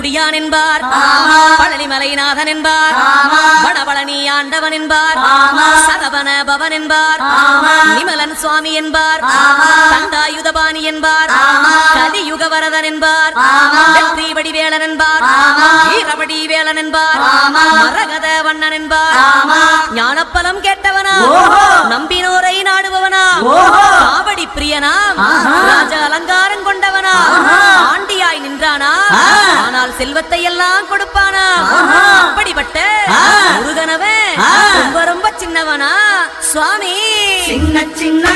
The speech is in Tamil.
முடியான் என்பார், பழனிமலைநாதன் என்பார், வடபழனி ஆண்டவன் என்பார், சரவண பவன் என்பார், நிமலன் சுவாமி என்பார், தண்டாயுதபாணி என்பார், கலியுக வரதன் என்பார், வெற்றி வடிவேலன் என்பார், வீரபடி வேலன் என்பார், மரகத வண்ணன் என்பார், ஞானப்பலம் கேட்டவனா, நம்பினோரை நாடுபவனா, காவடி பிரியனாம், ராஜ அலங்காரம் கொண்டவனா, ஆண்டியாய் நின்றானா, ஆனால் செல்வத்தை எல்லாம் கொடுப்பானா, அப்படிப்பட்ட முருகனவன் ரொம்ப ரொம்ப சின்னவனா சுவாமி. சின்ன சின்ன